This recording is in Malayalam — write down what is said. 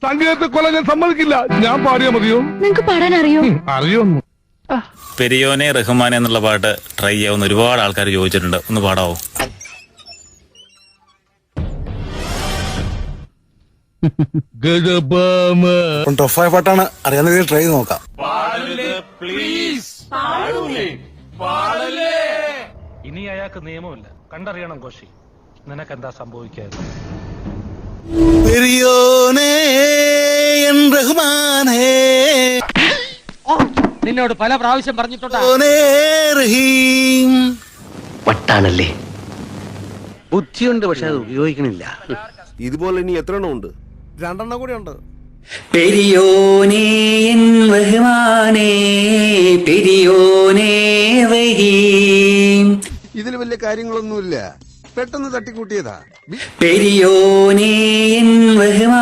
സംഗീതത്തെ കൊല്ലാൻ ഞാൻ സമ്മതിക്കില്ല. ഞാൻ പാടിയാ മതിയോ? നിങ്ങക്ക് പാടാൻ അറിയോ? അറിയോന്നു. പെരിയോനെ റഹ്മാനെ എന്നുള്ള പാട്ട് ട്രൈ ചെയ്യാവുന്ന ഒരുപാട് ആൾക്കാർ ചോദിച്ചിട്ടുണ്ട്. ഒന്ന് പാടാവോ? ടഫായ പാട്ടാണ്, അറിയാവുന്ന രീതിയിൽ ട്രൈ ചെയ്ത് നോക്കാം. ഇനി അയാൾക്ക് നിയമമില്ല. കണ്ടറിയണം കോശി, നിനക്കെന്താ സംഭവിക്കാതെ. പെരിയോനേ എൻ റഹ്മാനേ, നിന്നോട് പല പ്രാവശ്യം പറഞ്ഞിട്ടുണ്ടാ. റഹീം. വട്ടാണല്ലേ, ബുദ്ധിയുണ്ട്, പക്ഷെ അത് ഉപയോഗിക്കണില്ല. ഇതുപോലെ ഇനി എത്ര എണ്ണം ഉണ്ട്? 2 എണ്ണം കൂടി ഉണ്ട്. പെരിയോനേ എൻ റഹ്മാനേ, പെരിയോനേ റഹീം. ഇതിൽ വലിയ കാര്യങ്ങളൊന്നുമില്ല, പെട്ടെന്ന് തട്ടിക്കൂട്ടിയതാ. പെരിയോനേ എൻ റഹ്മാൻ.